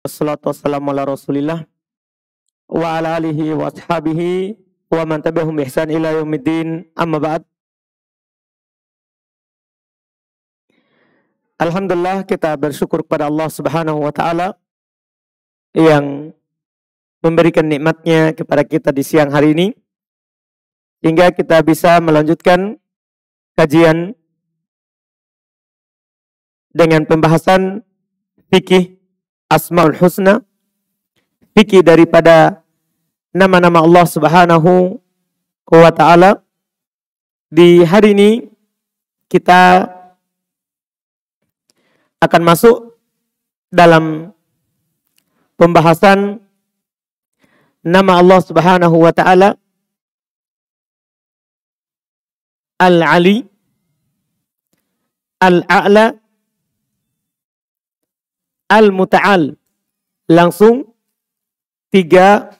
Wassalatu wassalamu ala rasulillah wa ala alihi wa ashabihi wa man tabi'ahum bi ihsan ila yaumiddin, amma ba'd. Alhamdulillah, kita bersyukur kepada Allah Subhanahu wa ta'ala yang memberikan nikmatnya kepada kita di siang hari ini hingga kita bisa melanjutkan kajian dengan pembahasan fikih Asmaul Husna, fikih daripada nama-nama Allah Subhanahu wa ta'ala. Di hari ini kita akan masuk dalam pembahasan nama Allah Subhanahu wa ta'ala Al-Ali, Al-A'la, Al-Muta'al. Langsung 3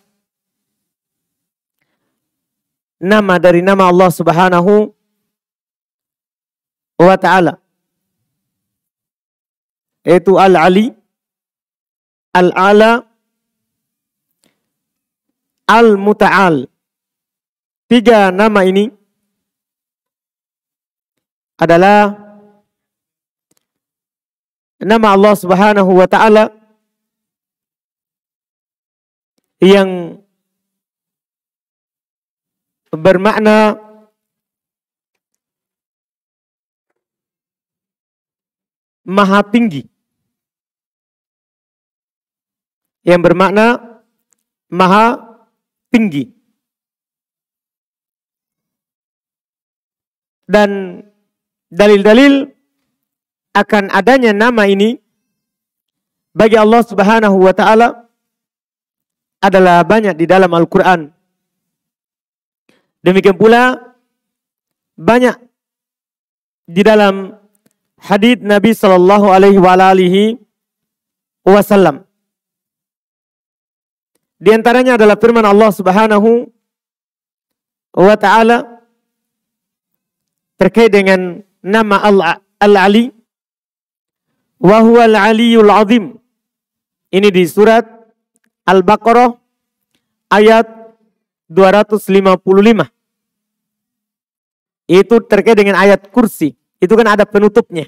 nama dari nama Allah Subhanahu wa ta'ala, yaitu Al-Ali, Al-A'la, Al-Muta'al. 3 nama ini adalah nama Allah Subhanahu wa ta'ala yang bermakna maha tinggi, yang bermakna maha tinggi. Dan dalil-dalil akan adanya nama ini bagi Allah Subhanahu wa ta'ala adalah banyak di dalam Al-Quran. Demikian pula banyak di dalam hadits Nabi Sallallahu Alaihi Wasallam. Di antaranya adalah firman Allah Subhanahu wa ta'ala terkait dengan nama Al-Ali, wa huwal aliyul azim. Ini di surat Al-Baqarah ayat 255. Itu terkait dengan ayat kursi. Itu kan ada penutupnya.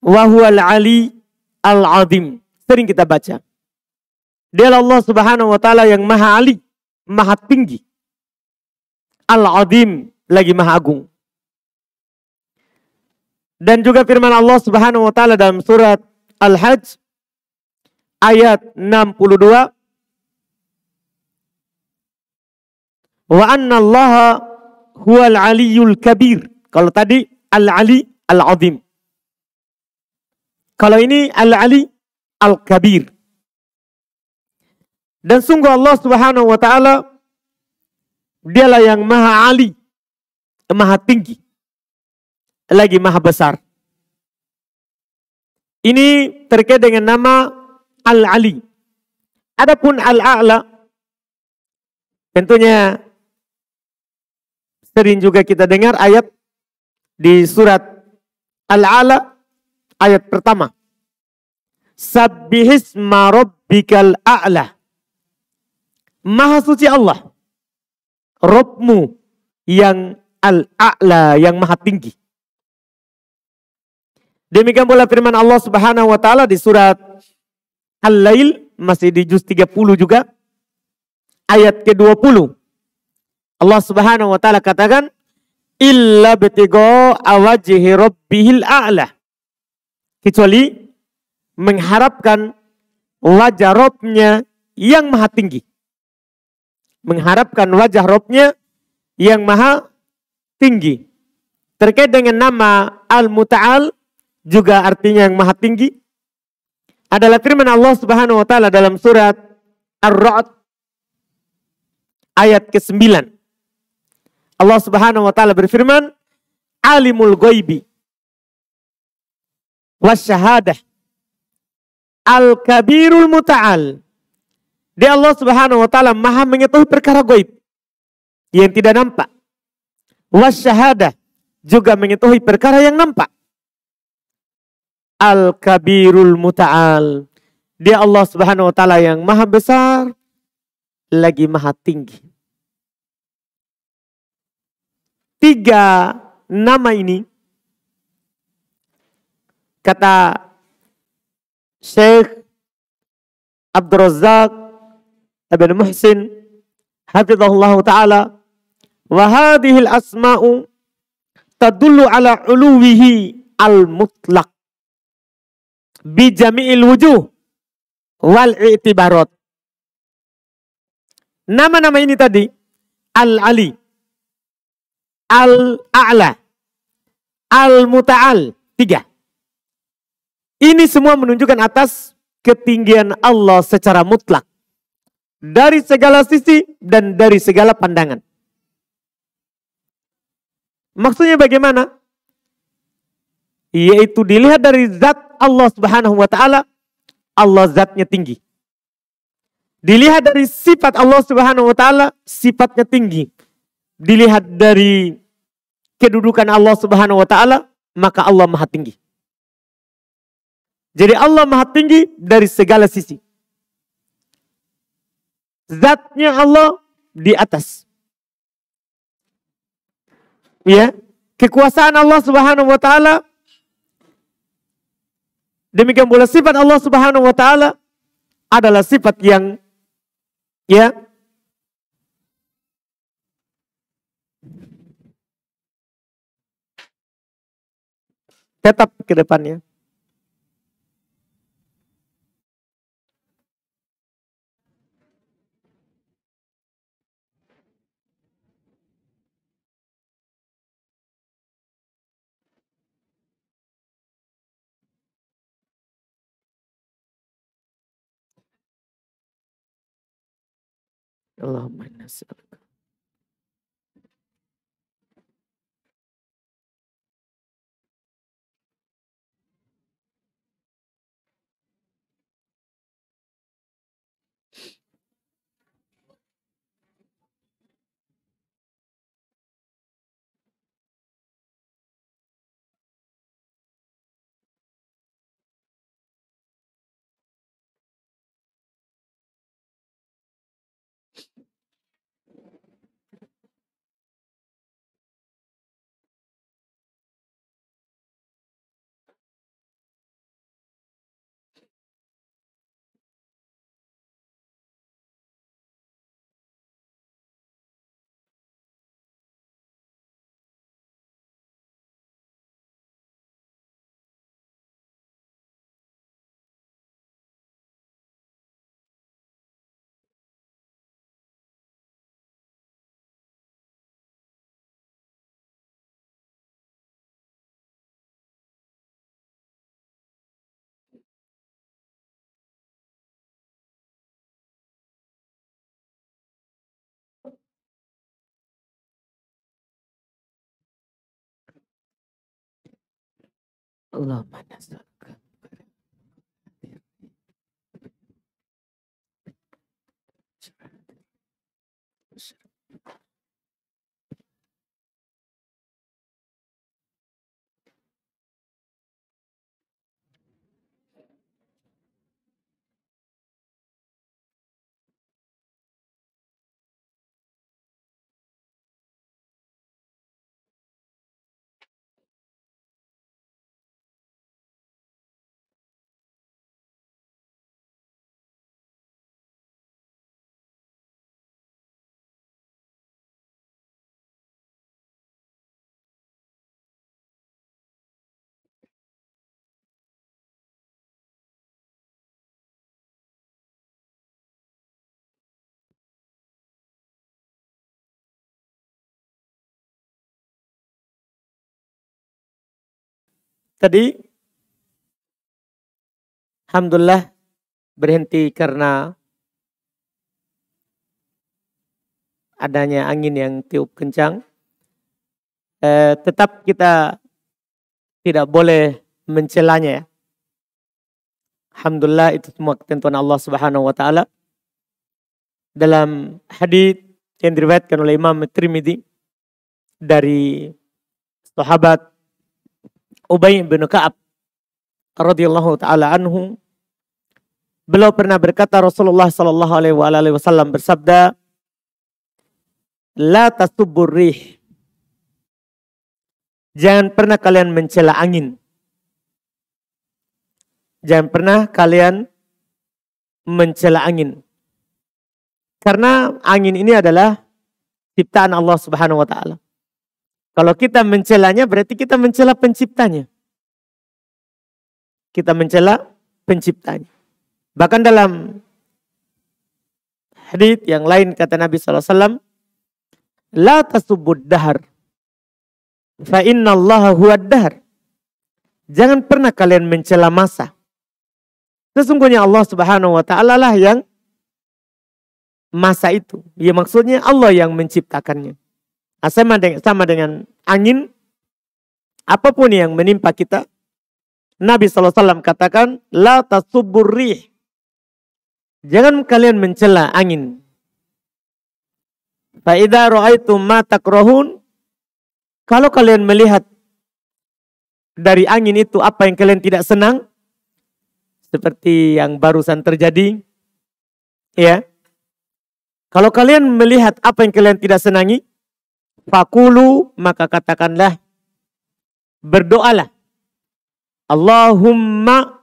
Wa huwal ali al-azim. Sering kita baca. Dia Allah Subhanahu wa ta'ala yang maha ali, maha tinggi. Al-azim, lagi maha agung. Dan juga firman Allah Subhanahu wa ta'ala dalam surat Al-Hajj ayat 62. Wa anna allaha huwal aliyul kabir. Kalau tadi Al-Ali Al-Azim. Kalau ini Al-Ali Al-Kabir. Dan sungguh Allah Subhanahu wa ta'ala dialah yang maha ali, maha tinggi, lagi maha besar. Ini terkait dengan nama Al-Ali. Adapun Al-A'la, tentunya sering juga kita dengar ayat di surat Al-A'la ayat pertama. Sabbihisma rabbikal a'la. Maha suci Allah, Rabbmu yang Al-A'la, yang maha tinggi. Demikian pula firman Allah Subhanahu wa ta'ala di surat Al-Lail, masih di juz 30 juga, ayat ke-20. Allah Subhanahu wa ta'ala katakan, illa betigo awajhi rabbihil a'la. Kecuali mengharapkan wajah Rabbnya yang maha tinggi. Mengharapkan wajah Rabbnya yang maha tinggi. Terkait dengan nama Al-Muta'al, juga artinya yang maha tinggi, adalah firman Allah Subhanahu wa ta'ala dalam surat Ar-Ra'd ayat ke-9. Allah Subhanahu wa ta'ala berfirman, alimul ghaibi wasyahadah al-kabirul muta'al. Dia Allah Subhanahu wa ta'ala maha mengetahui perkara gaib yang tidak nampak. Wasyahadah, juga mengetahui perkara yang nampak. Al-kabirul muta'al, Dia Allah Subhanahu wa taala yang maha besar lagi maha tinggi. 3 nama ini kata Syekh Abdul Razak Ibn Muhsin hafizahullah ta'ala, wa hadhil asma'u tadullu ala uluwihi al-mutlaq bi jami'il wujuh wal i'tibarat. Nama-nama ini tadi, Al-Ali, Al-A'la, Al-Muta'al, 3. Ini semua menunjukkan atas ketinggian Allah secara mutlak. Dari segala sisi dan dari segala pandangan. Maksudnya bagaimana? Yaitu dilihat dari zat Allah Subhanahu wa ta'ala, Allah zatnya tinggi. Dilihat dari sifat Allah Subhanahu wa ta'ala, sifatnya tinggi. Dilihat dari kedudukan Allah Subhanahu wa ta'ala, maka Allah maha tinggi. Jadi Allah maha tinggi dari segala sisi. Zatnya Allah di atas. Ya, kekuasaan Allah Subhanahu wa ta'ala, demikian pula sifat Allah Subhanahu wa ta'ala adalah sifat yang tetap ke depannya. Allahumma inna nas'aluka. Allahumma nas'aluka. Tadi alhamdulillah berhenti karena adanya angin yang tiup kencang. Tetap kita tidak boleh mencelanya ya. Alhamdulillah itu semua ketentuan Allah Subhanahu wa taala. Dalam hadits yang diriwayatkan oleh Imam Tirmidzi dari sahabat Ubay bin Ka'ab radhiyallahu taala anhu, Beliau pernah berkata, Rasulullah sallallahu alaihi wasallam bersabda, la tasubbur rih. Jangan pernah kalian mencela angin. Jangan pernah kalian mencela angin. Karena angin ini adalah ciptaan Allah Subhanahu wa taala. Kalau kita mencelanya berarti kita mencela penciptanya. Kita mencela penciptanya. Bahkan dalam hadits yang lain kata Nabi SAW, la tasubbud dahar, fa inna Allah huwad dahar. Jangan pernah kalian mencela masa. Sesungguhnya Allah Subhanahu wa taala lah yang masa itu. Ya maksudnya Allah yang menciptakannya. Sama dengan angin, apapun yang menimpa kita, Nabi SAW katakan, la tasubbur rih. Jangan kalian mencela angin. Fa idza ra'aitum ma takrahun. Kalau kalian melihat dari angin itu apa yang kalian tidak senang, seperti yang barusan terjadi, ya. Kalau kalian melihat apa yang kalian tidak senangi, fakulu, maka katakanlah, berdoalah. Allahumma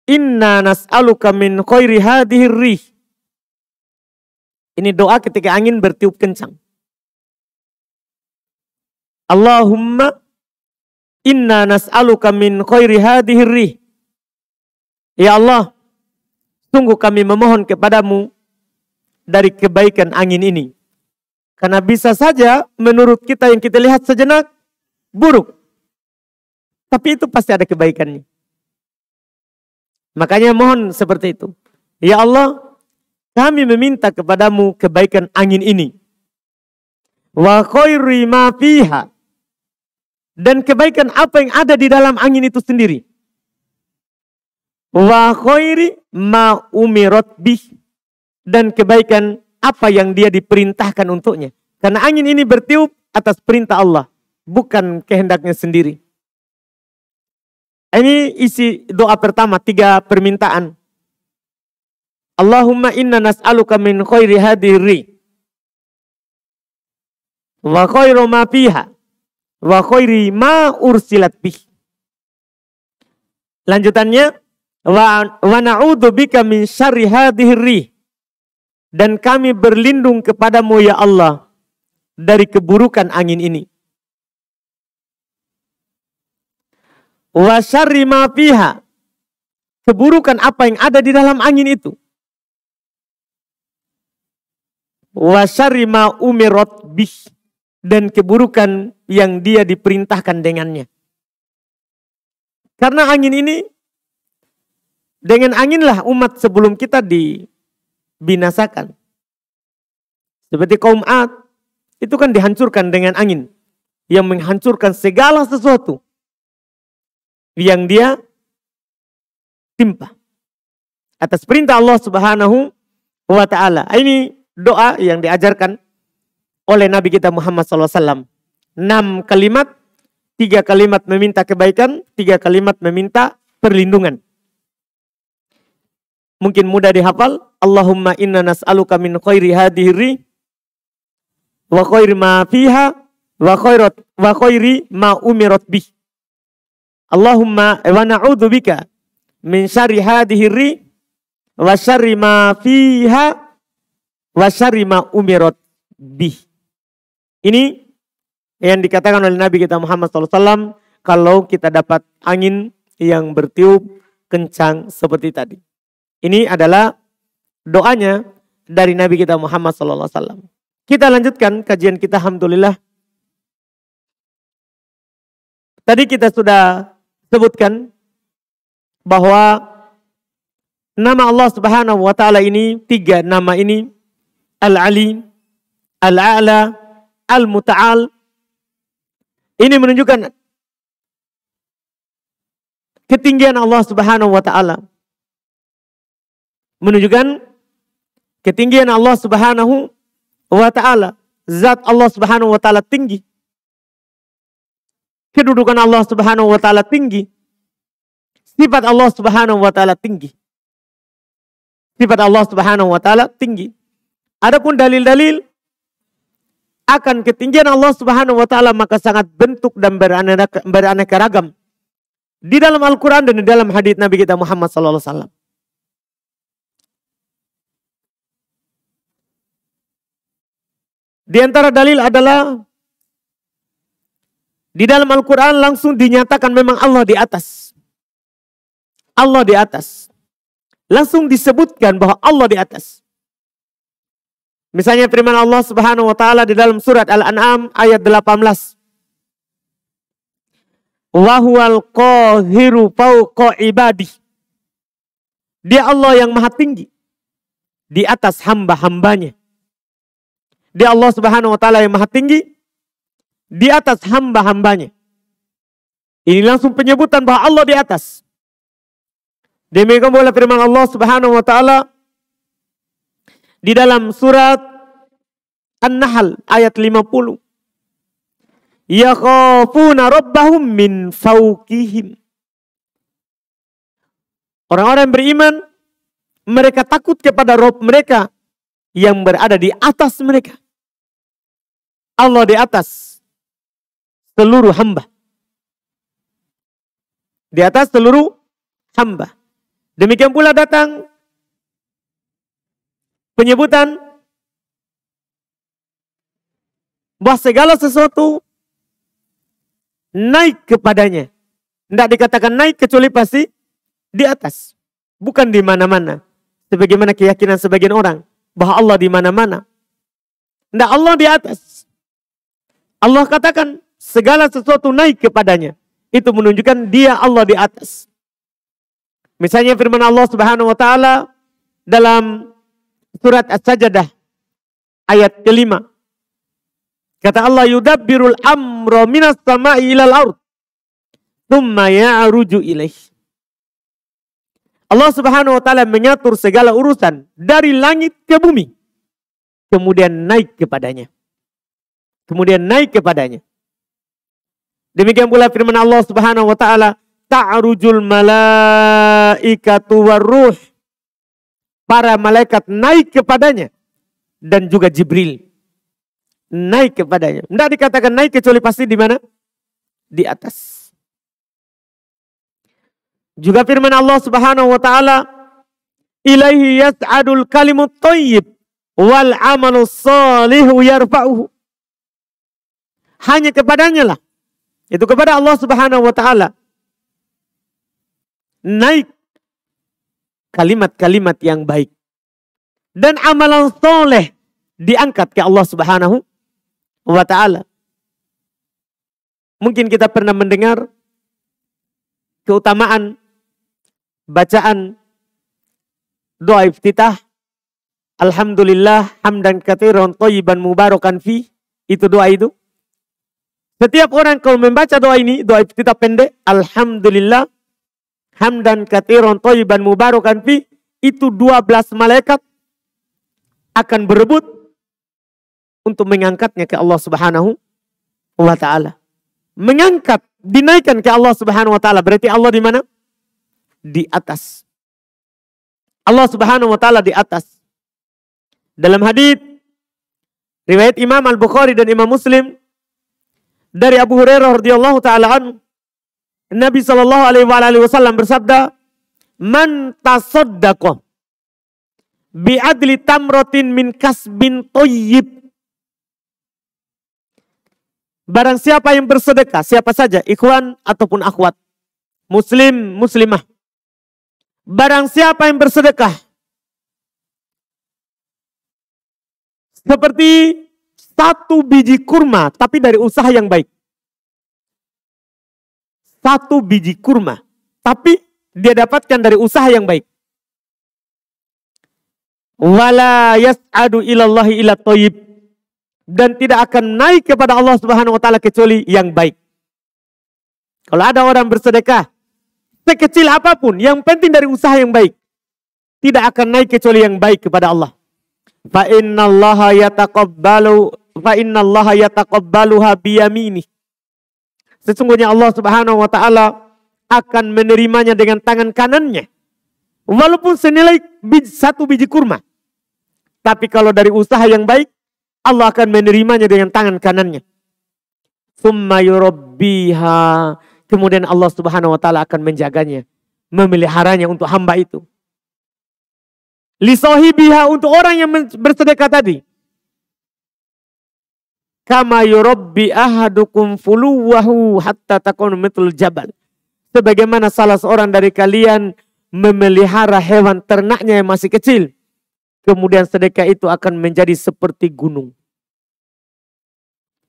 inna nas'aluka min khairi hadhihi rih. Ini doa ketika angin bertiup kencang. Allahumma inna nas'aluka min khairi hadhihi rih. Ya Allah, sungguh kami memohon kepadamu dari kebaikan angin ini. Karena bisa saja menurut kita yang kita lihat sejenak buruk. Tapi itu pasti ada kebaikannya. Makanya mohon seperti itu. Ya Allah, kami meminta kepadamu kebaikan angin ini. Wa khairi ma fiha. Dan kebaikan apa yang ada di dalam angin itu sendiri. Wa khairi ma umirat bih. Dan kebaikan apa yang dia diperintahkan untuknya. Karena angin ini bertiup atas perintah Allah. Bukan kehendaknya sendiri. Ini isi doa pertama, 3 permintaan. Allahumma inna nas'aluka min khairi hadiri. Wa khairu ma fiha. Wa khairi ma ursilat bih. Lanjutannya. Wa na'udhu bika min syarri hadiri. Dan kami berlindung kepadamu ya Allah. Dari keburukan angin ini. Wa syarri ma fiha. Keburukan apa yang ada di dalam angin itu. Wa syarri ma umirat bih. Dan keburukan yang dia diperintahkan dengannya. Karena angin ini, dengan anginlah umat sebelum kita dibinasakan. Seperti kaum Ad, itu kan dihancurkan dengan angin. Yang menghancurkan segala sesuatu yang dia timpa atas perintah Allah Subhanahu wa taala. Ini doa yang diajarkan oleh Nabi kita Muhammad SAW. 6 kalimat, 3 kalimat meminta kebaikan, 3 kalimat meminta perlindungan. Mungkin mudah dihafal. Allahumma inna nas'aluka min khairi hadhihi wa khairi ma fiha wa khairi ma umirat bih. Allahumma wa na'udzu bika min syarri hadhihi wa syarri ma fiha wa syarri ma umirat bih. Ini yang dikatakan oleh Nabi kita Muhammad SAW kalau kita dapat angin yang bertiup kencang seperti tadi. Ini adalah doanya dari Nabi kita Muhammad SAW. Kita lanjutkan kajian kita, alhamdulillah. Tadi kita sudah sebutkan bahwa nama Allah Subhanahu wa taala ini, 3 nama ini, Al-Ali, Al-A'la, Al-Muta'al. Ini menunjukkan ketinggian Allah Subhanahu wa taala. Menunjukkan ketinggian Allah Subhanahu wa taala. Zat Allah Subhanahu wa taala tinggi. Kedudukan Allah Subhanahu wa taala tinggi. Sifat Allah Subhanahu wa taala tinggi. sifat Allah Subhanahu wa taala tinggi. Adapun dalil-dalil akan ketinggian Allah Subhanahu wa taala maka sangat bentuk dan beraneka ragam di dalam Al-Qur'an dan di dalam hadits Nabi kita Muhammad sallallahu alaihi wasallam. Di antara dalil adalah di dalam Al-Quran langsung dinyatakan memang Allah di atas. Allah di atas. Langsung disebutkan bahwa Allah di atas. Misalnya firman Allah Subhanahu wa taala di dalam surat Al-An'am ayat 18. Wa huwal qahiru fawqa ibadi. Dia Allah yang maha tinggi di atas hamba-hambanya. Dia Allah Subhanahu wa taala yang maha tinggi di atas hamba-hambanya. Ini langsung penyebutan bahwa Allah di atas. Demikian pula firman Allah Subhanahu wa taala di dalam surat An-Nahl ayat 50. Yakhafuna rabbahum min fawqihim. Orang-orang beriman mereka takut kepada Rabb mereka yang berada di atas mereka. Allah di atas seluruh hamba. Di atas seluruh hamba. Demikian pula datang penyebutan bahwa segala sesuatu naik kepadanya. Tidak dikatakan naik kecuali pasti di atas. Bukan di mana-mana. Sebagaimana keyakinan sebagian orang bahwa Allah di mana-mana. Tidak, Allah di atas. Allah katakan segala sesuatu naik kepadanya. Itu menunjukkan dia Allah di atas. Misalnya firman Allah Subhanahu wa taala dalam surat As-Sajdah ayat ke-5. Kata Allah, yudabbirul amra minas sama'i ilal ard tsumma ya'ruju ilaih. Allah Subhanahu wa taala mengatur segala urusan dari langit ke bumi. Kemudian naik kepadanya. Kemudian naik kepadanya. Demikian pula firman Allah Subhanahu wa taala, ta'rujul malaikatu warruh. Para malaikat naik kepadanya dan juga Jibril naik kepadanya. Tidak dikatakan naik kecuali pasti di mana? Di atas. Juga firman Allah Subhanahu wa taala, ilaihi yas'adul kalimut thayyib wal amalus shalihu yarfa'uhu. Hanya kepadanya lah. Itu kepada Allah Subhanahu wa taala. Naik kalimat-kalimat yang baik. Dan amalan soleh diangkat ke Allah Subhanahu wa taala. Mungkin kita pernah mendengar keutamaan bacaan doa iftitah. Alhamdulillah hamdan katsiran thayyiban mubarakan fi. Itu doa itu. Setiap orang kalau membaca doa ini, doa iftitah pendek, Alhamdulillah hamdan katsiran thayyiban mubarakan fi, itu 12 malaikat akan berebut untuk mengangkatnya ke Allah Subhanahu wa taala. Mengangkat, dinaikkan ke Allah Subhanahu wa taala. Berarti Allah di mana? Di atas. Allah Subhanahu wa taala di atas. Dalam hadits riwayat Imam Al-Bukhari dan Imam Muslim dari Abu Hurairah radhiyallahu taala anhu, Nabi sallallahu alaihi wasallam bersabda, "Man tasaddaqa bi adli tamratin min kasbin thayyib." Barang siapa yang bersedekah, siapa saja, ikhwan ataupun akhwat, muslim, muslimah. Barang siapa yang bersedekah seperti 1 biji kurma, tapi dari usaha yang baik. 1 biji kurma, tapi dia dapatkan dari usaha yang baik. Wala yas'adu ilallahi ila thayyib. Dan tidak akan naik kepada Allah Subhanahu wa taala kecuali yang baik. Kalau ada orang bersedekah sekecil apapun, yang penting dari usaha yang baik, tidak akan naik kecuali yang baik kepada Allah. Fa innallaha yataqabbaluha biyaminih. Sesungguhnya Allah Subhanahu wa taala akan menerimanya dengan tangan kanannya. Walaupun senilai satu biji kurma. Tapi kalau dari usaha yang baik, Allah akan menerimanya dengan tangan kanannya. Tsumma yurabbiha. Kemudian Allah Subhanahu wa taala akan menjaganya, memeliharanya untuk hamba itu. Li sahibiha, untuk orang yang bersedekah tadi. Kama yurabbi ahadukum fuluwahu hatta takunu mithl jabal. Sebagaimana salah seorang dari kalian memelihara hewan ternaknya yang masih kecil. Kemudian sedekah itu akan menjadi seperti gunung.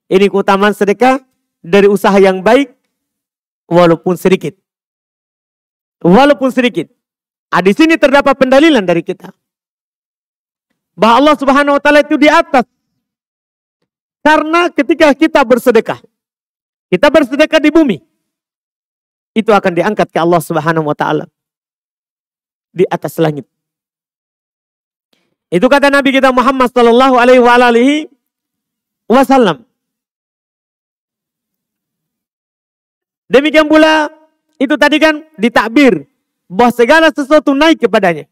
Ini keutamaan sedekah dari usaha yang baik walaupun sedikit. Walaupun sedikit. Di sini terdapat pendalilan dari kita. Bahwa Allah Subhanahu wa taala itu di atas. Karena ketika kita bersedekah di bumi, itu akan diangkat ke Allah Subhanahu wa taala di atas langit. Itu kata Nabi kita Muhammad sallallahu alaihi wasallam. Demikian pula itu tadi kan ditakbir bahwa segala sesuatu naik kepadanya.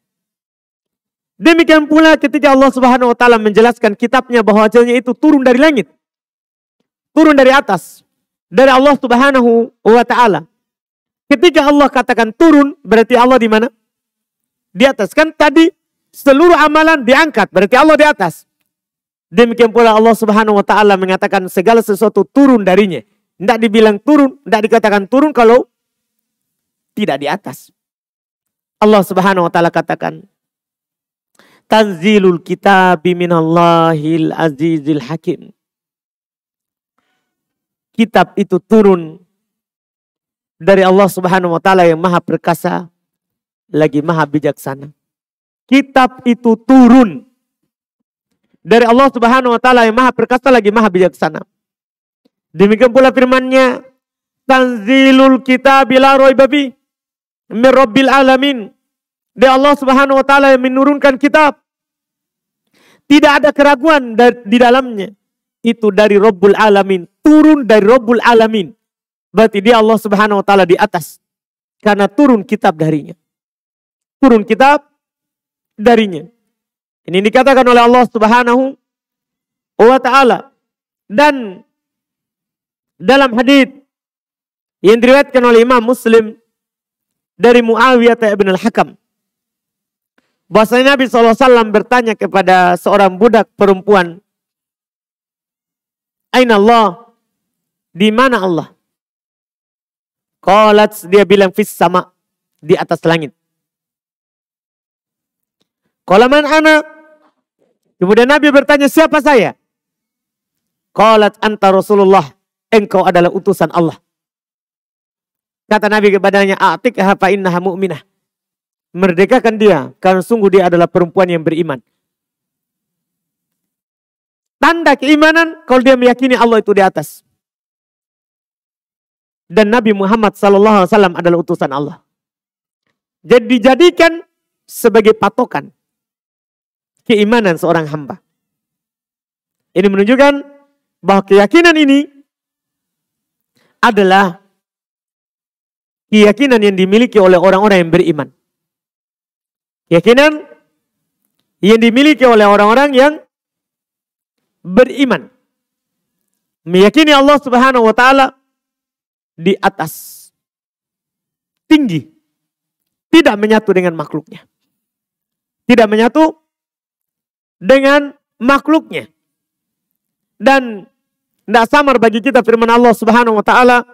Demikian pula ketika Allah Subhanahu wa taala menjelaskan kitabnya bahwa bahwasanya itu turun dari langit. Turun dari atas. Dari Allah Subhanahu wa taala. Ketika Allah katakan turun, berarti Allah di mana? Di atas. Kan tadi seluruh amalan diangkat, berarti Allah di atas. Demikian pula Allah Subhanahu wa taala mengatakan segala sesuatu turun darinya. Tidak dibilang turun, tidak dikatakan turun kalau tidak di atas. Allah Subhanahu wa taala katakan Tanzilul kitabi minallahil azizil hakim. Kitab itu turun dari Allah Subhanahu wa taala yang maha perkasa lagi maha bijaksana. Kitab itu turun dari Allah Subhanahu wa taala yang maha perkasa lagi maha bijaksana. Demikian pula firman-Nya, Tanzilul kitabi la raiba fi min rabbil alamin. Dari Allah Subhanahu wa taala yang menurunkan kitab. Tidak ada keraguan di dalamnya. Itu dari Rabbul Alamin. Turun dari Rabbul Alamin. Berarti dia Allah Subhanahu wa taala di atas. Karena turun kitab darinya. Turun kitab darinya. Ini dikatakan oleh Allah Subhanahu wa taala. Dan dalam hadits yang diriwayatkan oleh Imam Muslim dari Muawiyah bin Al-Hakam, bahwasanya Nabi SAW bertanya kepada seorang budak perempuan, Aina Allah? Di mana Allah? Qalat, dia bilang fis sama, di atas langit. Qala man ana? Kemudian Nabi bertanya, siapa saya? Qalat anta Rasulullah, engkau adalah utusan Allah. Kata Nabi kepadanya, a'tikha fa innaha mu'minah. Merdekakan dia, karena sungguh dia adalah perempuan yang beriman. Tanda keimanan kalau dia meyakini Allah itu di atas. Dan Nabi Muhammad SAW adalah utusan Allah. Jadi dijadikan sebagai patokan keimanan seorang hamba. Ini menunjukkan bahwa keyakinan ini adalah keyakinan yang dimiliki oleh orang-orang yang beriman. Keyakinan yang dimiliki oleh orang-orang yang beriman. Meyakini Allah Subhanahu wa taala di atas. Tinggi. Tidak menyatu dengan makhluknya. Tidak menyatu dengan makhluknya. Dan tidak samar bagi kita firman Allah Subhanahu wa taala,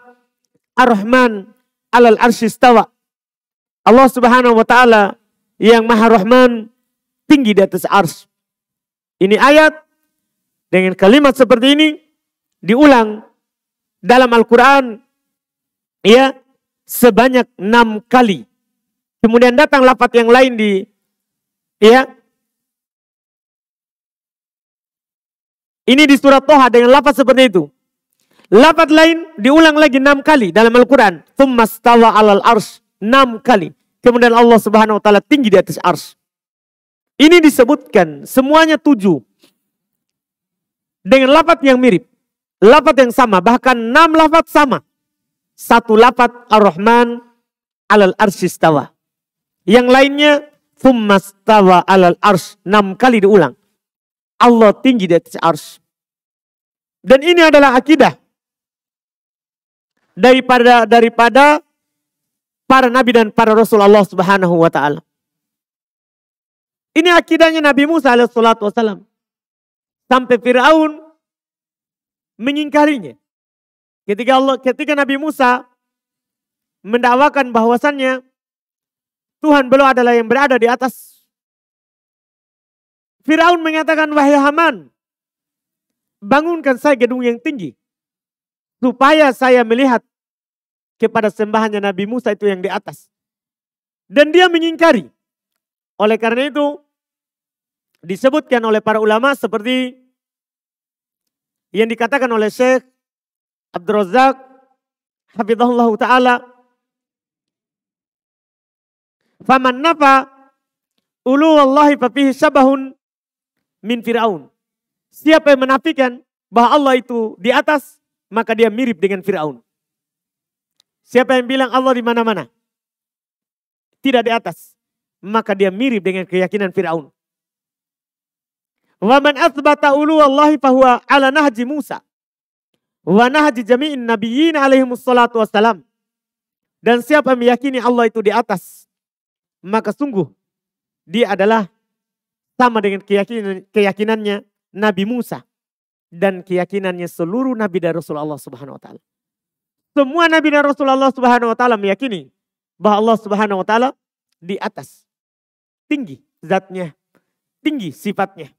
Ar-Rahman 'alal arsy istawa. Allah Subhanahu wa taala yang Maha Rahman tinggi di atas ars. Ini ayat dengan kalimat seperti ini diulang dalam Al-Quran ya sebanyak 6 kali. Kemudian datang lafaz yang lain ini di surat Toha dengan lafaz seperti itu. Lafaz lain diulang lagi 6 kali dalam Al-Quran. Tsumma stawa 'alal arsy, 6 kali. Kemudian Allah Subhanahu wa taala tinggi di atas arsy. Ini disebutkan semuanya 7. Dengan lafaz yang mirip. Lafaz yang sama. Bahkan 6 lafaz sama. Satu lafaz Ar-Rahman 'alal arsy istawa. Yang lainnya, tsummastawa alal arsy. 6 kali diulang. Allah tinggi di atas arsy. Dan ini adalah akidah daripada para nabi dan para rasul Allah Subhanahu wa taala. Ini akidahnya Nabi Musa alaihissalatu wassalam. Sampai Fir'aun mengingkarinya. Ketika Nabi Musa mendakwakan bahwasannya Tuhan beliau adalah yang berada di atas. Fir'aun mengatakan, wahai Haman, bangunkan saya gedung yang tinggi, supaya saya melihat kepada sembahannya Nabi Musa itu yang di atas. Dan dia mengingkari. Oleh karena itu, disebutkan oleh para ulama seperti yang dikatakan oleh Syekh Abdul Razak hafizahullah ta'ala, faman nafa ulu wallahi fafihi syabahun min Fir'aun. Siapa yang menafikan bahwa Allah itu di atas, maka dia mirip dengan Fir'aun. Siapa yang bilang Allah di mana-mana, tidak di atas, maka dia mirip dengan keyakinan Fir'aun. Wa man athbata ulu wallahi fahuwa ala nahji Musa wa nahji jami'in nabiyyin alaihimus salatu wassalam. Dan siapa yang meyakini Allah itu di atas, maka sungguh dia adalah sama dengan keyakinannya Nabi Musa dan keyakinannya seluruh nabi dan rasul Allah Subhanahu wa taala. Semua nabi dan rasul Allah Subhanahu wa taala meyakini bahwa Allah Subhanahu wa taala di atas. Tinggi zatnya, tinggi sifatnya,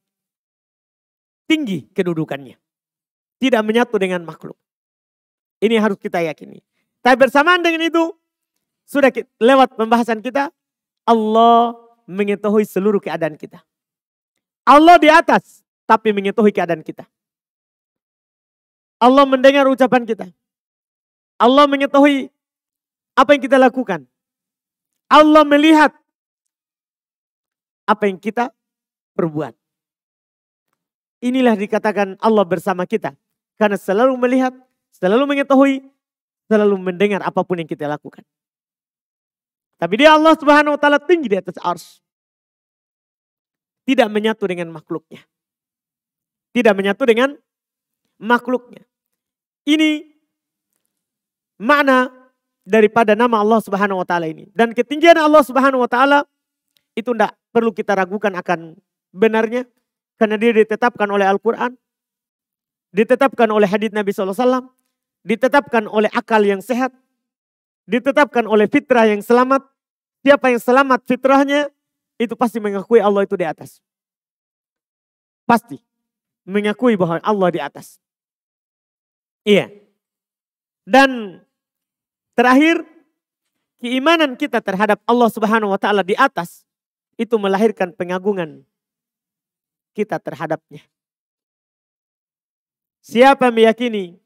tinggi kedudukannya. Tidak menyatu dengan makhluk. Ini harus kita yakini. Tapi bersamaan dengan itu, sudah lewat pembahasan kita, Allah mengetahui seluruh keadaan kita. Allah di atas, tapi mengetahui keadaan kita. Allah mendengar ucapan kita. Allah mengetahui apa yang kita lakukan. Allah melihat apa yang kita perbuat. Inilah dikatakan Allah bersama kita. Karena selalu melihat, selalu mengetahui, selalu mendengar apapun yang kita lakukan. Tapi dia Allah Subhanahu wa taala tinggi di atas arsy. Tidak menyatu dengan makhluknya. Tidak menyatu dengan makhluknya. Ini makna daripada nama Allah Subhanahu wa taala ini. Dan ketinggian Allah Subhanahu wa taala itu tidak perlu kita ragukan akan benarnya. Karena dia ditetapkan oleh Al-Quran. Ditetapkan oleh hadits Nabi SAW. Ditetapkan oleh akal yang sehat. Ditetapkan oleh fitrah yang selamat. Siapa yang selamat fitrahnya, itu pasti mengakui Allah itu di atas. Pasti mengakui bahwa Allah di atas. Iya. Dan terakhir, keimanan kita terhadap Allah Subhanahu wa taala di atas itu melahirkan pengagungan kita terhadapnya. Siapa meyakini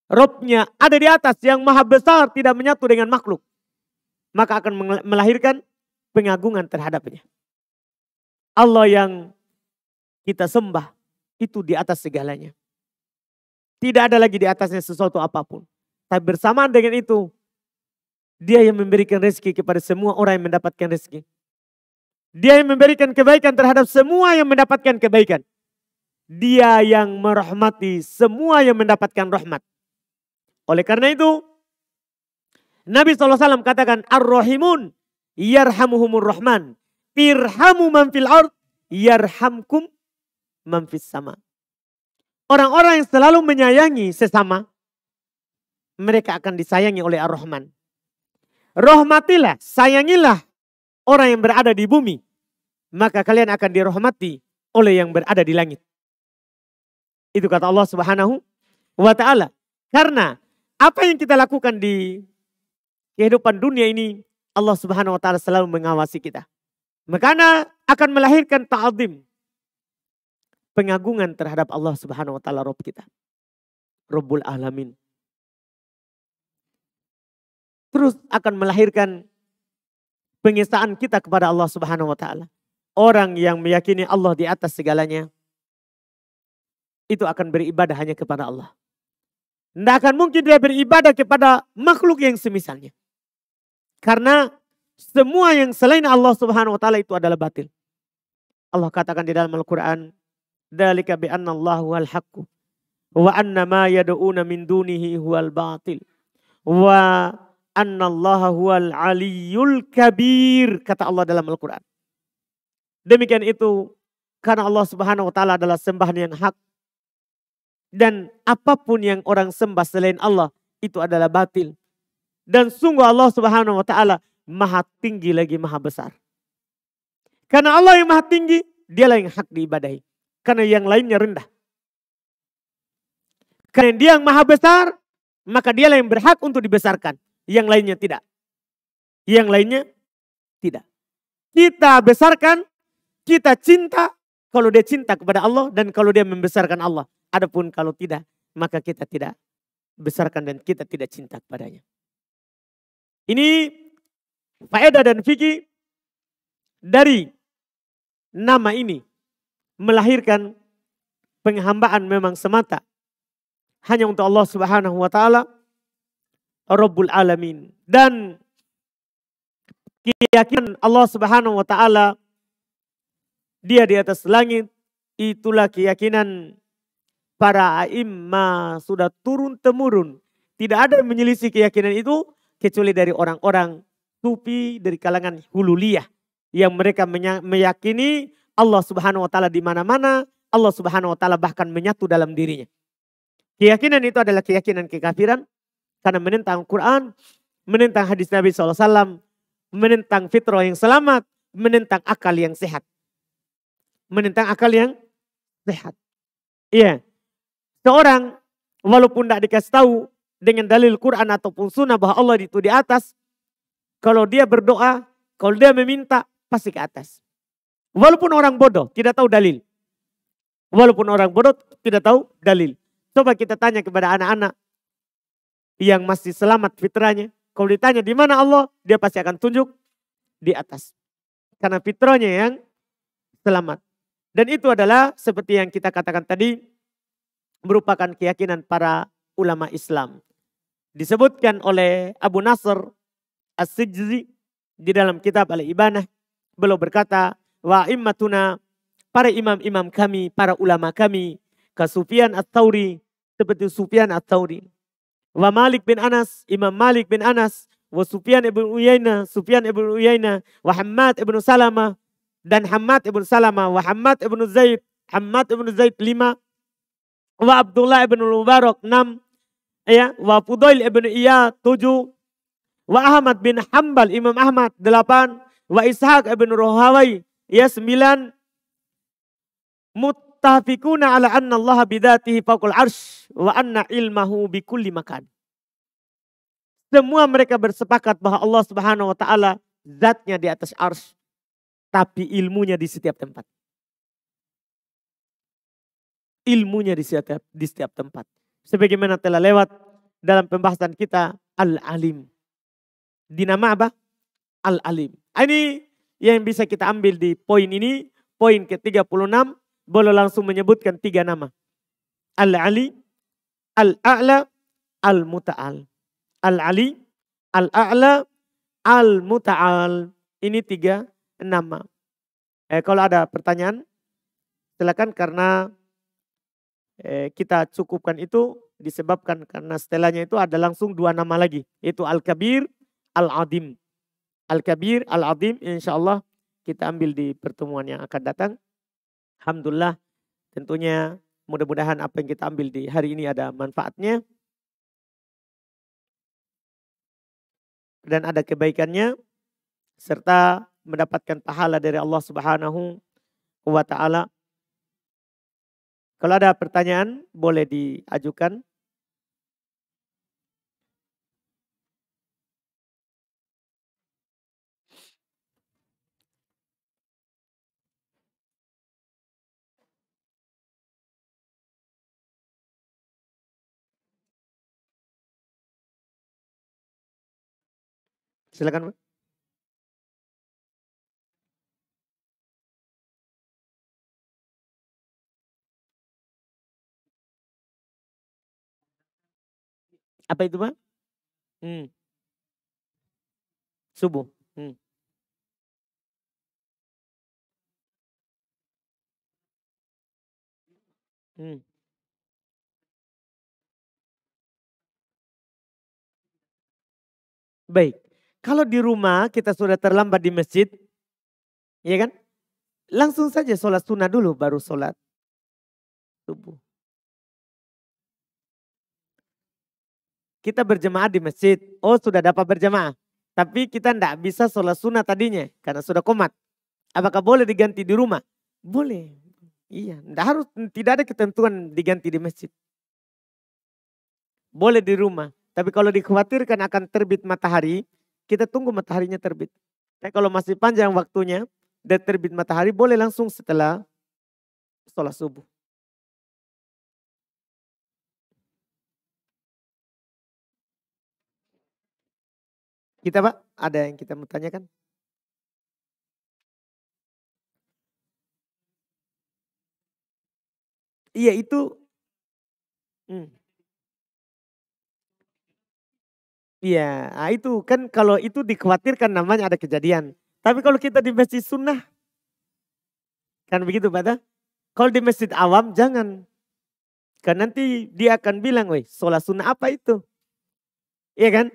Robnya ada di atas yang maha besar, tidak menyatu dengan makhluk, maka akan melahirkan pengagungan terhadapnya. Allah yang kita sembah itu di atas segalanya. Tidak ada lagi di atasnya sesuatu apapun. Tapi bersamaan dengan itu, dia yang memberikan rezeki kepada semua orang yang mendapatkan rezeki. Dia yang memberikan kebaikan terhadap semua yang mendapatkan kebaikan. Dia yang merahmati semua yang mendapatkan rahmat. Oleh karena itu, Nabi SAW katakan, Ar-Rahimun yarhamuhumur Rahman. Irhamu man fil ard yarhamkum man fis sama. Orang-orang yang selalu menyayangi sesama, mereka akan disayangi oleh Ar-Rahman. Rahmatilah, sayangilah orang yang berada di bumi, maka kalian akan dirahmati oleh yang berada di langit. Itu kata Allah Subhanahu wa taala. Karena apa yang kita lakukan di kehidupan dunia ini, Allah Subhanahu wa taala selalu mengawasi kita. Makanya akan melahirkan ta'zim, pengagungan terhadap Allah Subhanahu wa taala, Rabb kita. Rabbul Alamin. Terus akan melahirkan pengesaan kita kepada Allah Subhanahu wa taala. Orang yang meyakini Allah di atas segalanya, itu akan beribadah hanya kepada Allah. Tidak akan mungkin dia beribadah kepada makhluk yang semisalnya. Karena Semua yang selain Allah Subhanahu wa taala itu adalah batil. Allah katakan di dalam Al-Qur'an, "Dzalika bi anna Allahu huwal haqqu wa anna ma yad'una min dunihi huwal batil wa anna Allaha huwal aliyyul kabir." Kata Allah dalam Al-Qur'an. Demikian itu karena Allah Subhanahu wa taala adalah sembahan yang hak. Dan apapun yang orang sembah selain Allah itu adalah batil. Dan sungguh Allah Subhanahu wa taala maha tinggi lagi maha besar. Karena Allah yang maha tinggi, dialah yang hak diibadahi. Karena yang lainnya rendah. Karena dia yang maha besar, maka dialah yang berhak untuk dibesarkan. Yang lainnya tidak. Yang lainnya tidak. Kita besarkan, kita cinta kalau dia cinta kepada Allah dan kalau dia membesarkan Allah. Adapun kalau tidak, maka kita tidak besarkan dan kita tidak cinta kepadanya. Ini faedah dan fikih dari nama ini melahirkan penghambaan memang semata hanya untuk Allah Subhanahu wa taala Rabbul Alamin. Dan keyakinan Allah Subhanahu wa taala dia di atas langit, itulah keyakinan para a'immah sudah turun-temurun. Tidak ada yang menyelisih keyakinan itu kecuali dari orang-orang sufi dari kalangan hululiyah yang mereka meyakini Allah Subhanahu wa taala di mana-mana, Allah Subhanahu wa taala bahkan menyatu dalam dirinya. Keyakinan itu adalah keyakinan kekafiran karena menentang Quran, menentang hadis Nabi SAW, menentang fitrah yang selamat, menentang akal yang sehat. Menentang akal yang sehat. Iya. Seorang walaupun tidak dikasih tahu dengan dalil Quran ataupun sunnah bahwa Allah itu di atas. Kalau dia berdoa, kalau dia meminta, pasti ke atas. Walaupun orang bodoh, tidak tahu dalil. Walaupun orang bodoh, tidak tahu dalil. Coba kita tanya kepada anak-anak yang masih selamat fitrahnya. Kalau ditanya di mana Allah, dia pasti akan tunjuk di atas. Karena fitrahnya yang selamat. Dan itu adalah seperti yang kita katakan tadi, merupakan keyakinan para ulama Islam. Disebutkan oleh Abu Nasr As-Sijzi di dalam kitab Al-Ibanah. Beliau berkata, wa immatuna, para imam-imam kami, para ulama kami, ka Sufyan Ats-Tsauri, seperti Sufyan Ats-Tsauri. Wa Malik bin Anas, Imam Malik bin Anas, wa Sufyan ibn Uyainah, wa Hammad ibn Salamah, dan Hammad ibn Salamah, wa Hammad ibn Zaid, 5, wa Abdullah ibn Mubarak 6, ya, wa Fudail ibn Iyad 7, wa Ahmad bin Hanbal, Imam Ahmad 8, wa Ishaq ibn Rohawai, ya 9, muttafiquna ala anna Allah bidatihi faqul arsh wa anna ilmahu bikulli makan. Semua mereka bersepakat bahwa Allah Subhanahu wa taala zatnya di atas arsh, tapi ilmunya di setiap tempat. Ilmunya di setiap tempat. Sebagaimana telah lewat dalam pembahasan kita Al-Alim. Di nama apa? Al-Alim. Ini yang bisa kita ambil di poin ini. Poin ke-36. Boleh langsung menyebutkan 3 nama. Al-Ali, Al-A'la, Al-Muta'al. Al-Ali, Al-A'la, Al-Muta'al. Ini 3 nama. Kalau ada pertanyaan, silakan, karena kita cukupkan itu disebabkan karena setelahnya itu ada langsung 2 nama lagi. Yaitu Al-Kabir, Al-Adim. Al-Kabir, Al-Adim, insya Allah kita ambil di pertemuan yang akan datang. Alhamdulillah, tentunya mudah-mudahan apa yang kita ambil di hari ini ada manfaatnya. Dan ada kebaikannya. Serta mendapatkan pahala dari Allah Subhanahu wa ta'ala. Kalau ada pertanyaan boleh diajukan. Silakan, Pak. Apa itu, Pak? Subuh. Hmm. Baik, kalau di rumah kita sudah terlambat di masjid, ya kan? Langsung saja sholat sunnah dulu baru sholat subuh. Kita berjemaah di masjid, oh sudah dapat berjemaah. Tapi kita tidak bisa sholat sunnah tadinya karena sudah komat. Apakah boleh diganti di rumah? Boleh. Iya, tidak ada ketentuan diganti di masjid. Boleh di rumah. Tapi kalau dikhawatirkan akan terbit matahari, kita tunggu mataharinya terbit. Tapi kalau masih panjang waktunya dan terbit matahari, boleh langsung setelah sholat subuh. Kita Pak, ada yang kita mau tanyakan? Iya itu, hmm, iya itu kan kalau itu dikhawatirkan namanya ada kejadian. Tapi kalau kita di masjid sunnah, kan begitu Pak. Kalau di masjid awam jangan. Kan nanti dia akan bilang, weh sholat sunnah apa itu? Iya kan?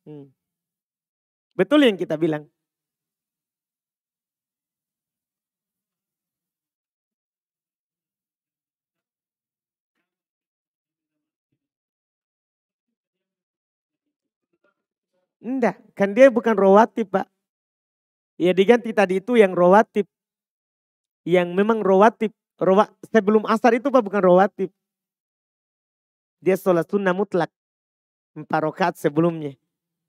Hmm. Betul yang kita bilang. Enggak, kan dia bukan rawatib Pak. Ya diganti tadi itu yang rawatib. Yang memang rawatib. Sebelum asar itu Pak bukan rawatib. Dia sholat sunnah mutlak. 4 rakaat sebelumnya.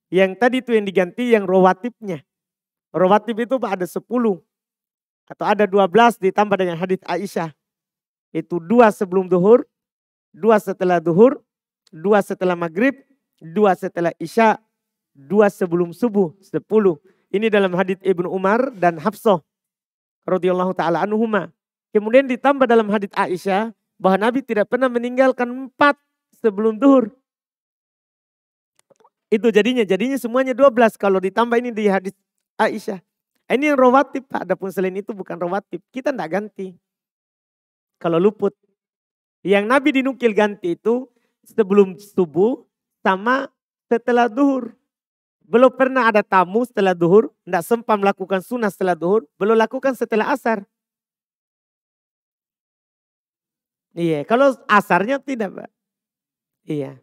Yang tadi itu yang diganti yang rawatibnya. Rawatib itu Pak ada 10. Atau ada 12 ditambah dengan hadits Aisyah. Itu 2 sebelum duhur, 2 setelah duhur, 2 setelah maghrib, 2 setelah isya, 2 sebelum subuh, 10. Ini dalam hadits Ibnu Umar dan Hafsah radhiyallahu taala anhuma. Kemudian ditambah dalam hadits Aisyah bahwa Nabi tidak pernah meninggalkan 4 sebelum duhur. Itu jadinya semuanya 12 kalau ditambah ini di hadits Aisyah. Ini yang rawatib Pak, adapun selain itu bukan rawatib. Kita tidak ganti. Kalau luput. Yang Nabi dinukil ganti itu sebelum subuh sama setelah duhur. Belum pernah ada tamu setelah duhur, tidak sempat melakukan sunnah setelah duhur, belum lakukan setelah asar. Iya, kalau asarnya tidak Pak. Iya.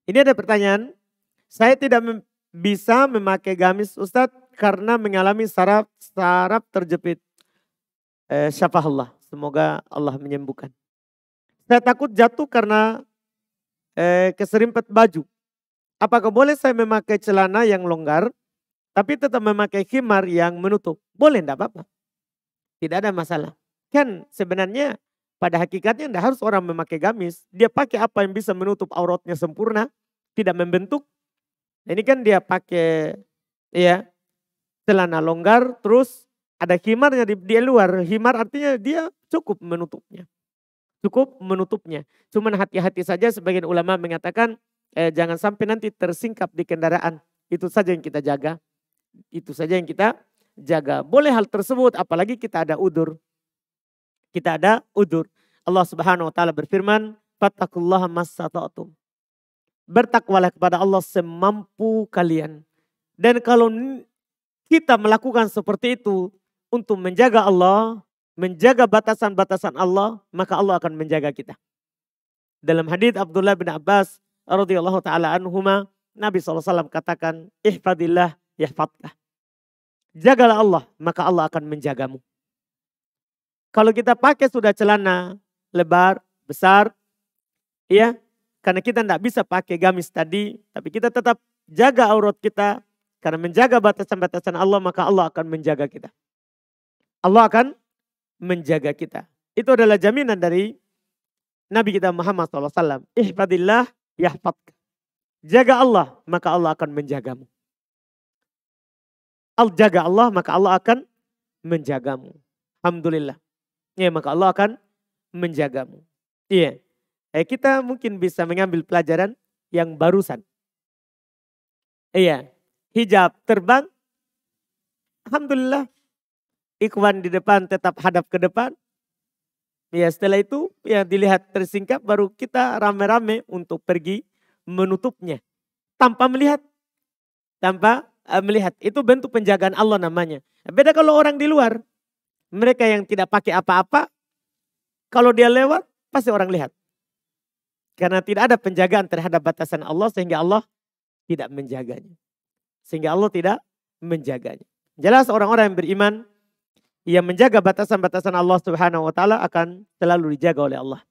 Ini ada pertanyaan, saya tidak bisa memakai gamis Ustadz karena mengalami saraf terjepit. Syafah Allah, semoga Allah menyembuhkan. Saya takut jatuh karena keserimpet baju. Apakah boleh saya memakai celana yang longgar tapi tetap memakai khimar yang menutup? Boleh enggak apa-apa. Tidak ada masalah. Kan sebenarnya pada hakikatnya tidak harus orang memakai gamis. Dia pakai apa yang bisa menutup auratnya sempurna, tidak membentuk. Ini kan dia pakai ya celana longgar terus ada khimarnya di luar. Khimar artinya dia cukup menutupnya. Cukup menutupnya. Cuman hati-hati saja sebagian ulama mengatakan jangan sampai nanti tersingkap di kendaraan. Itu saja yang kita jaga. Itu saja yang kita jaga. Boleh hal tersebut apalagi kita ada udur. Kita ada udur. Allah Subhanahu wa taala berfirman, "Fattaqullaha mastata'tum." Bertakwalah kepada Allah semampu kalian. Dan kalau kita melakukan seperti itu untuk menjaga Allah, menjaga batasan-batasan Allah, maka Allah akan menjaga kita. Dalam hadits Abdullah bin Abbas radhiyallahu taala anhuma, Nabi SAW katakan, "Ihfadillah yahfadkah." Jagalah Allah, maka Allah akan menjagamu. Kalau kita pakai sudah celana lebar, besar, ya, karena kita tidak bisa pakai gamis tadi, tapi kita tetap jaga aurat kita, karena menjaga batasan-batasan Allah, maka Allah akan menjaga kita. Allah akan menjaga kita. Itu adalah jaminan dari Nabi kita Muhammad SAW. Ihfadillah yahfadka. Jaga Allah, maka Allah akan menjagamu. Jaga Allah, maka Allah akan menjagamu. Alhamdulillah. Ya, maka Allah akan menjagamu. Iya. Kita mungkin bisa mengambil pelajaran yang barusan. Iya. Hijab terbang. Alhamdulillah. Ikhwan di depan tetap hadap ke depan. Ya, setelah itu ya dilihat tersingkap, baru kita rame-rame untuk pergi menutupnya. Tanpa melihat. Itu bentuk penjagaan Allah namanya. Beda kalau orang di luar. Mereka yang tidak pakai apa-apa. Kalau dia lewat pasti orang lihat. Karena tidak ada penjagaan terhadap batasan Allah sehingga Allah tidak menjaganya. Jelas orang-orang yang beriman yang menjaga batasan-batasan Allah Subhanahu wa taala akan selalu dijaga oleh Allah.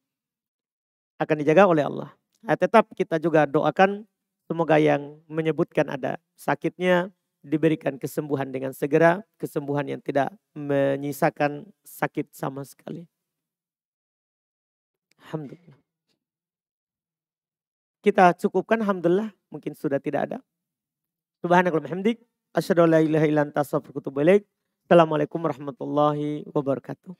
Tetap kita juga doakan semoga yang menyebutkan ada sakitnya diberikan kesembuhan dengan segera, kesembuhan yang tidak menyisakan sakit sama sekali. Alhamdulillah. Kita cukupkan, alhamdulillah, mungkin sudah tidak ada. Subhanakallahumma hamdik, asyhadu an la ilaha illa anta astaghfiruka wa atubu ilaik. Assalamualaikum warahmatullahi wabarakatuh.